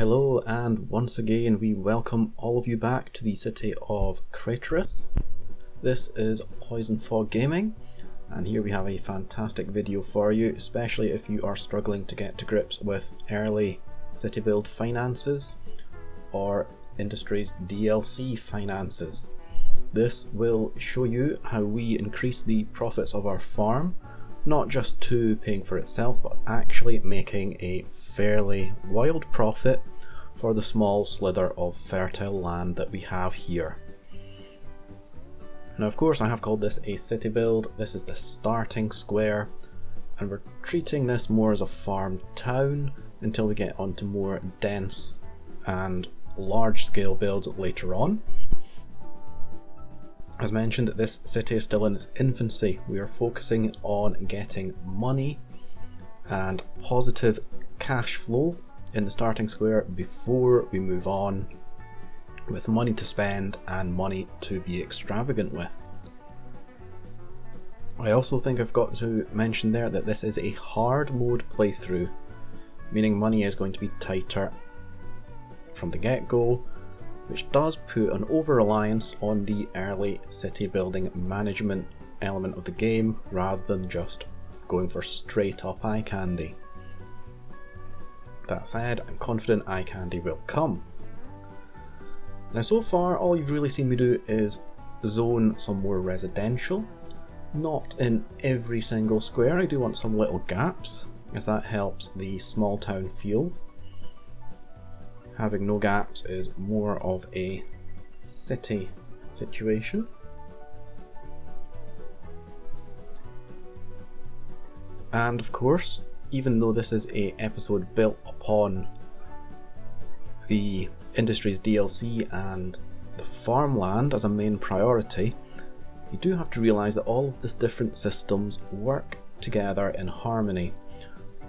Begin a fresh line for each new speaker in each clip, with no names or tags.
Hello, and once again we welcome all of you back to the city of Krateris. This is Poison Fog Gaming, and here we have a fantastic video for you, especially if you are struggling to get to grips with early city build finances or Industries DLC finances. This will show you how we increase the profits of our farm, not just to paying for itself, but actually making a fairly wild profit for the small slither of fertile land that we have here. Now, of course, I have called this a city build. This is the starting square, and we're treating this more as a farm town until we get onto more dense and large scale builds later on. As mentioned, this city is still in its infancy. We are focusing on getting money and positive cash flow in the starting square before we move on with money to spend and money to be extravagant with. I also think I've got to mention there that this is a hard mode playthrough, meaning money is going to be tighter from the get-go, which does put an over-reliance on the early city building management element of the game rather than just going for straight up eye candy. That said, I'm confident eye candy will come. Now, so far all you've really seen me do is zone some more residential, not in every single square. I do want some little gaps, as that helps the small town feel. Having no gaps is more of a city situation. And of course, even though this is an episode built upon the Industries DLC and the farmland as a main priority, you do have to realise that all of the different systems work together in harmony.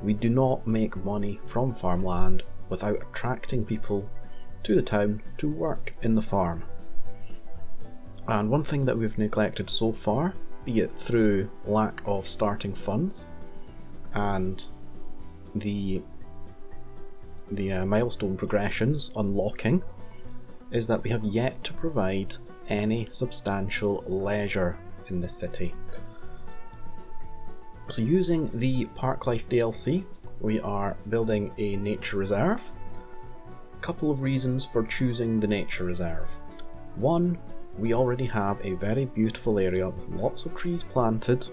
We do not make money from farmland without attracting people to the town to work in the farm. And one thing that we've neglected so far, be it through lack of starting funds and the milestone progressions unlocking, is that we have yet to provide any substantial leisure in the city. So using the Park Life DLC, we are building a nature reserve. A couple of reasons for choosing the nature reserve. One, we already have a very beautiful area with lots of trees planted.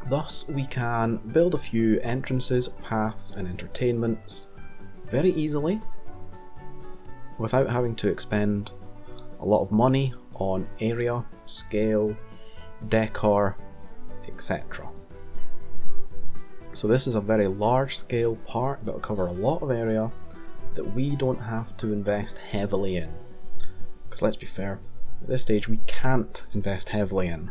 Thus we can build a few entrances, paths and entertainments very easily without having to expend a lot of money on area, scale, decor, etc. So this is a very large scale park that will cover a lot of area that we don't have to invest heavily in. Because let's be fair, at this stage we can't invest heavily in.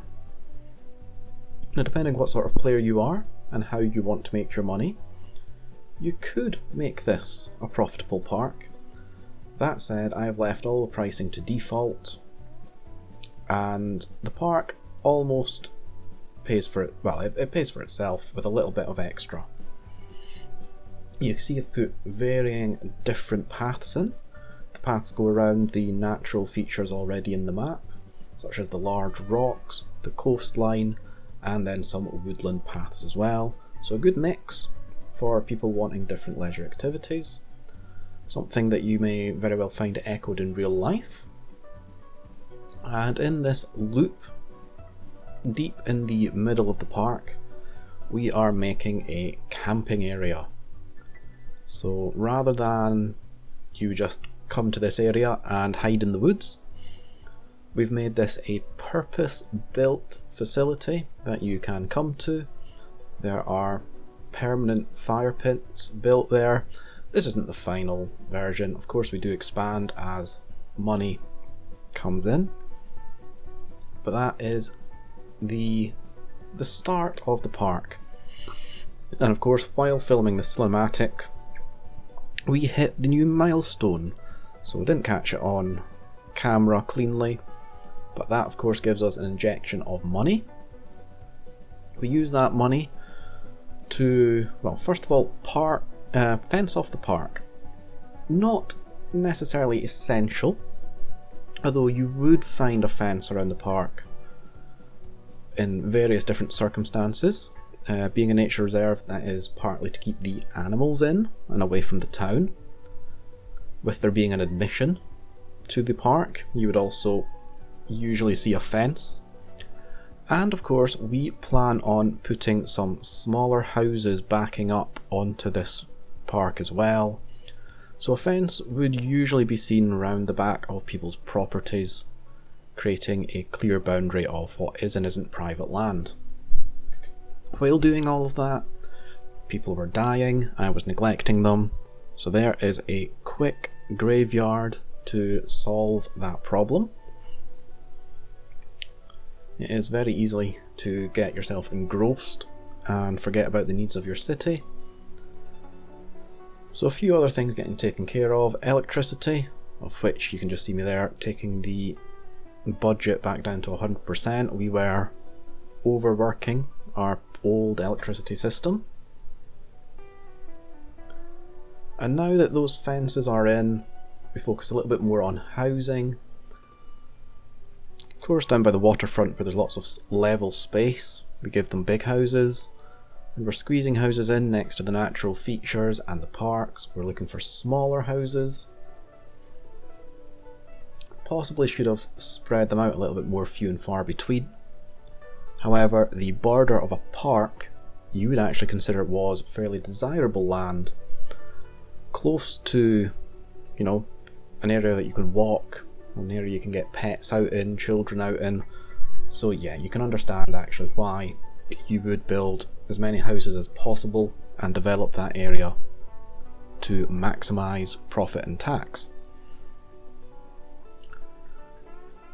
Now, depending what sort of player you are and how you want to make your money, you could make this a profitable park. That said, I have left all the pricing to default, and the park almost pays for it. Well, it pays for itself with a little bit of extra. You can see I've put varying different paths in. The paths go around the natural features already in the map, such as the large rocks, the coastline, and then some woodland paths as well. So a good mix for people wanting different leisure activities. Something that you may very well find echoed in real life. And in this loop, deep in the middle of the park, we are making a camping area. So rather than you just come to this area and hide in the woods, we've made this a purpose-built facility that you can come to. There are permanent fire pits built there. This isn't the final version. Of course, we do expand as money comes in, but that is the start of the park. And of course, while filming the cinematic, we hit the new milestone, so we didn't catch it on camera cleanly, but that of course gives us an injection of money. We use that money to, well, first of all, fence off the park. not necessarily essential, although you would find a fence around the park in various different circumstances. Being a nature reserve, that is partly to keep the animals in and away from the town. With there being an admission to the park, you would also usually see a fence. And of course, we plan on putting some smaller houses backing up onto this park as well. So a fence would usually be seen around the back of people's properties, creating a clear boundary of what is and isn't private land. While doing all of that, people were dying, I was neglecting them, so there is a quick graveyard to solve that problem. It is very easy to get yourself engrossed and forget about the needs of your city. So a few other things getting taken care of. Electricity, of which you can just see me there, taking the budget back down to 100%. We were overworking our old electricity system. And now that those fences are in, we focus a little bit more on housing. Of course, down by the waterfront where there's lots of level space, we give them big houses. And we're squeezing houses in next to the natural features and the parks. We're looking for smaller houses. Possibly should have spread them out a little bit more few and far between. However, the border of a park, you would actually consider it was fairly desirable land. Close to, an area that you can walk, an area you can get pets out in, children out in. So yeah, you can understand actually why you would build as many houses as possible and develop that area to maximise profit and tax.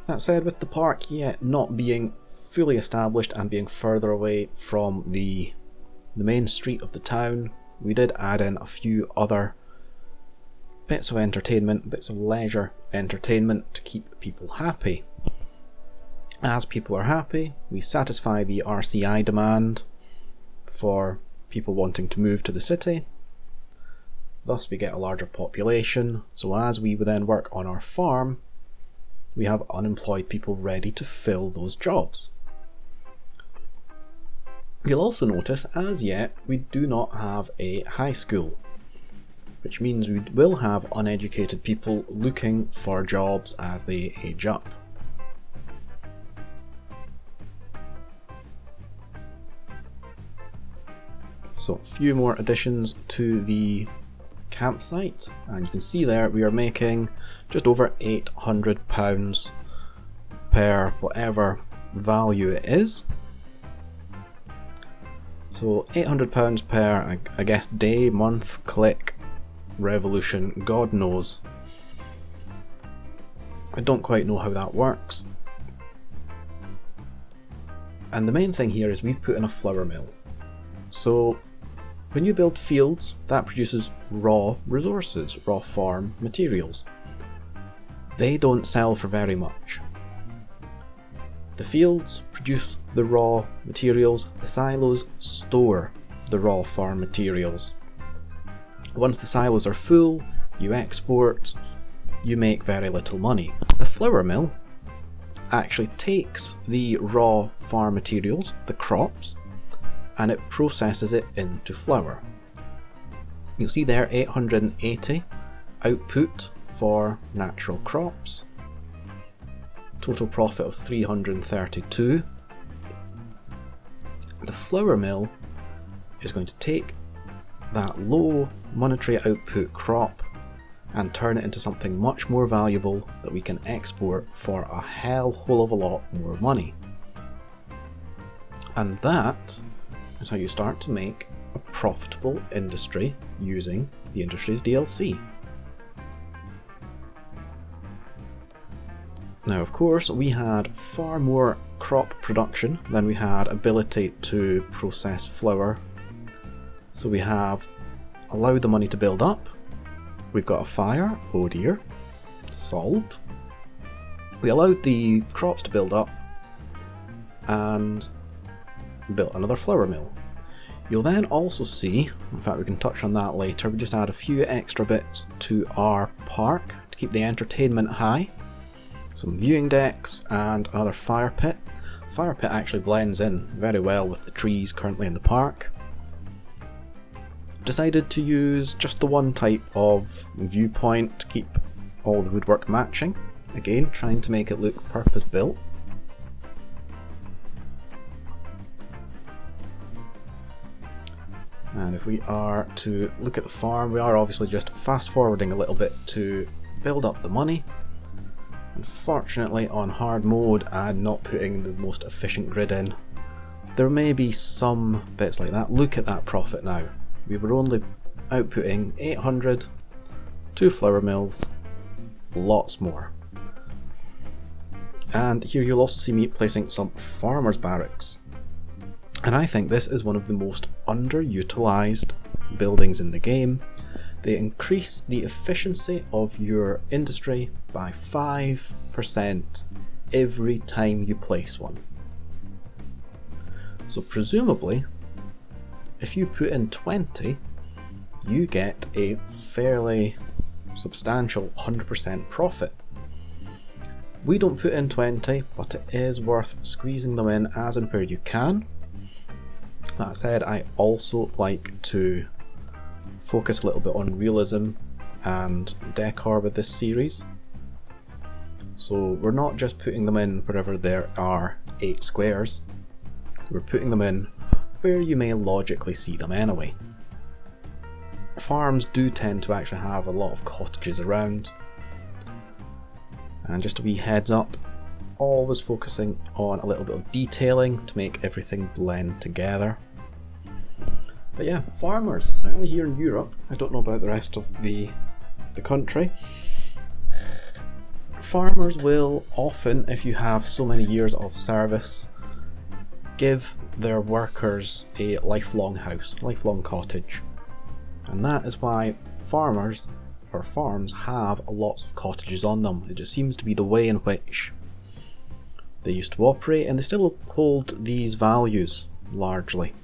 That said, with the park yet not being fully established and being further away from the main street of the town, we did add in a few other bits of entertainment, bits of leisure entertainment to keep people happy. As people are happy, we satisfy the RCI demand for people wanting to move to the city. Thus we get a larger population, so as we then work on our farm, we have unemployed people ready to fill those jobs. You'll also notice, as yet, we do not have a high school, which means we will have uneducated people looking for jobs as they age up. So a few more additions to the campsite, and you can see there we are making just over £800 per whatever value it is. So £800 per, I guess, day, month, click, revolution, God knows. I don't quite know how that works. And the main thing here is we've put in a flour mill. So when you build fields, that produces raw resources, raw farm materials. They don't sell for very much. The fields produce the raw materials, the silos store the raw farm materials. Once the silos are full, you export, you make very little money. The flour mill actually takes the raw farm materials, the crops, and it processes it into flour. You'll see there 880 output for natural crops, total profit of 332. The flour mill is going to take that low monetary output crop and turn it into something much more valuable that we can export for a whole of a lot more money. And that is how you start to make a profitable industry using the industry's DLC. Now, of course, we had far more crop production than we had ability to process flour. So we have allowed the money to build up. We've got a fire, oh dear, solved. We allowed the crops to build up and built another flour mill. You'll then also see, in fact we can touch on that later, we just add a few extra bits to our park to keep the entertainment high. Some viewing decks and another fire pit. Fire pit actually blends in very well with the trees currently in the park. Decided to use just the one type of viewpoint to keep all the woodwork matching. Again, trying to make it look purpose built. And if we are to look at the farm, we are obviously just fast forwarding a little bit to build up the money. Unfortunately on hard mode I'm not putting the most efficient grid in. There may be some bits like that. Look at that profit now. We were only outputting 800, 2 flour mills, lots more. And here you'll also see me placing some farmers barracks. And I think this is one of the most underutilized buildings in the game. They increase the efficiency of your industry by 5% every time you place one. So presumably, if you put in 20, you get a fairly substantial 100% profit. We don't put in 20, but it is worth squeezing them in as and where you can. That said, I also like to focus a little bit on realism and decor with this series. So we're not just putting them in wherever there are 8 squares, we're putting them in where you may logically see them anyway. Farms do tend to actually have a lot of cottages around, and just a wee heads up, always focusing on a little bit of detailing to make everything blend together. But yeah, farmers, certainly here in Europe, I don't know about the rest of the country, farmers will often, if you have so many years of service, give their workers a lifelong house, lifelong cottage. And that is why farmers or farms have lots of cottages on them. It just seems to be the way in which they used to operate, and they still hold these values largely.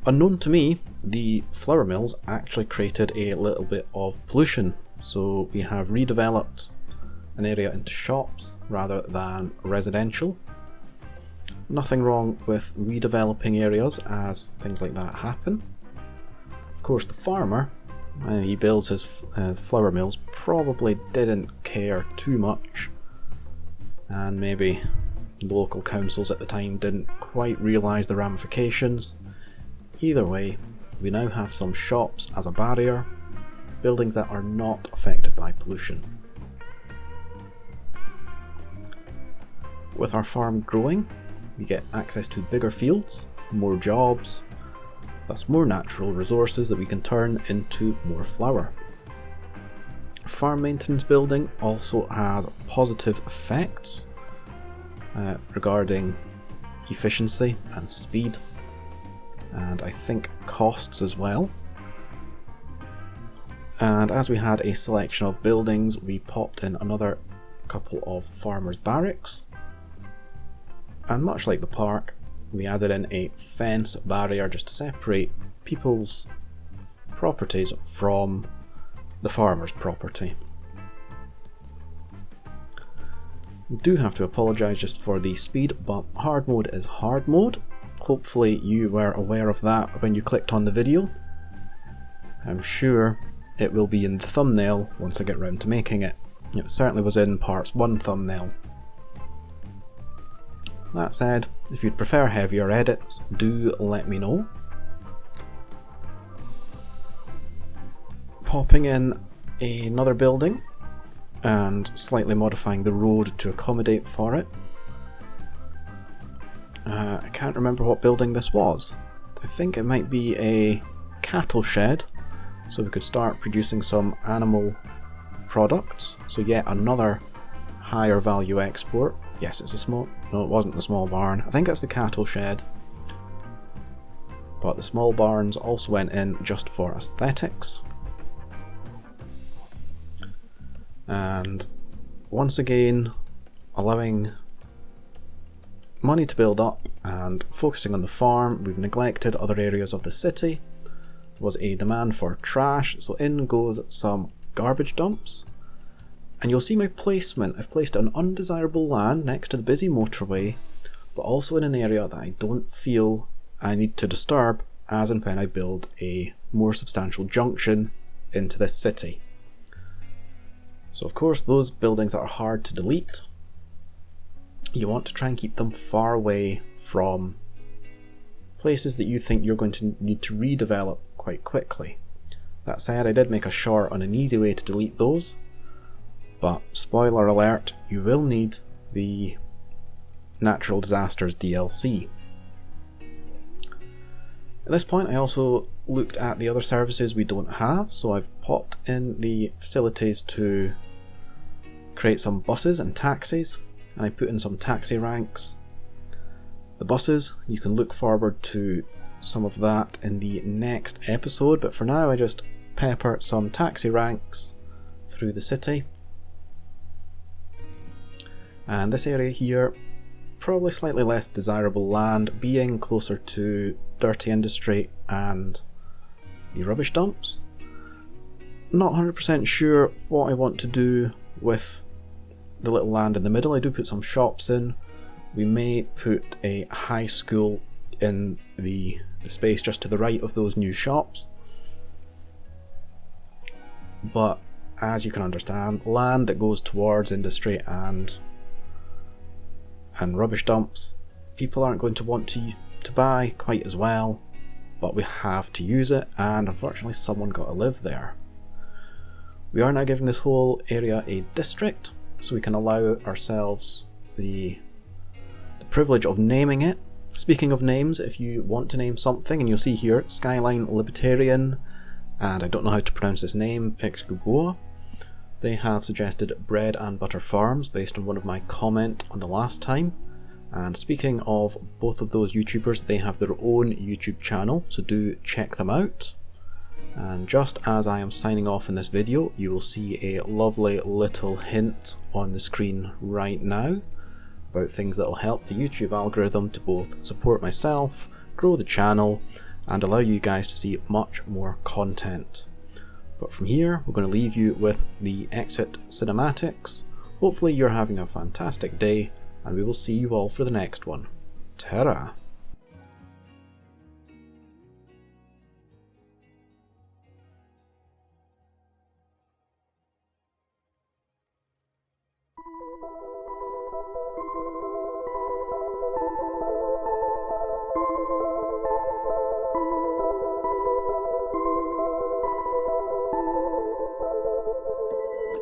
Unknown to me, the flour mills actually created a little bit of pollution, so we have redeveloped an area into shops rather than residential. Nothing wrong with redeveloping areas as things like that happen. Of course, the farmer, when he builds his flour mills, probably didn't care too much, and maybe the local councils at the time didn't quite realise the ramifications. Either way, we now have some shops as a barrier, buildings that are not affected by pollution. With our farm growing, we get access to bigger fields, more jobs, thus more natural resources that we can turn into more flour. Farm maintenance building also has positive effects regarding efficiency and speed, and I think costs as well. And as we had a selection of buildings, we popped in another couple of farmers' barracks, and much like the park, we added in a fence barrier just to separate people's properties from the farmer's property. I do have to apologise just for the speed, but hard mode is hard mode. Hopefully you were aware of that when you clicked on the video. I'm sure it will be in the thumbnail once I get round to making it. It certainly was in parts 1 thumbnail. That said, if you'd prefer heavier edits, do let me know. Popping in another building and slightly modifying the road to accommodate for it. I can't remember what building this was. I think it might be a cattle shed, so we could start producing some animal products. So yet another higher value export. Yes, it's a small... No, it wasn't the small barn. I think that's the cattle shed. But the small barns also went in just for aesthetics. And once again, allowing money to build up and focusing on the farm, we've neglected other areas of the city. There was a demand for trash, so in goes some garbage dumps. And you'll see my placement. I've placed an undesirable land next to the busy motorway, but also in an area that I don't feel I need to disturb as and when I build a more substantial junction into this city. So of course those buildings that are hard to delete, you want to try and keep them far away from places that you think you're going to need to redevelop quite quickly. That said, I did make a short and an easy way to delete those, but spoiler alert, you will need the Natural Disasters DLC. At this point I also looked at the other services we don't have, so I've popped in the facilities to create some buses and taxis, and I put in some taxi ranks. The buses, you can look forward to some of that in the next episode, but for now I just pepper some taxi ranks through the city. And this area here, probably slightly less desirable land, being closer to dirty industry and the rubbish dumps. Not 100% sure what I want to do with the little land in the middle. I do put some shops in. We may put a high school in the space just to the right of those new shops. But as you can understand, land that goes towards industry and rubbish dumps, people aren't going to want to buy quite as well, but we have to use it, and unfortunately someone got to live there. We are now giving this whole area a district, so we can allow ourselves the privilege of naming it. Speaking of names, if you want to name something, and you'll see here Skyline Libertarian, and I don't know how to pronounce this name, Exguboa, they have suggested Bread and Butter Farms based on one of my comment on the last time. And speaking of both of those YouTubers, they have their own YouTube channel, so do check them out. And just as I am signing off in this video, you will see a lovely little hint on the screen right now about things that will help the YouTube algorithm to both support myself, grow the channel, and allow you guys to see much more content. But from here, we're going to leave you with the exit cinematics. Hopefully you're having a fantastic day, and we will see you all for the next one. Ta-ra!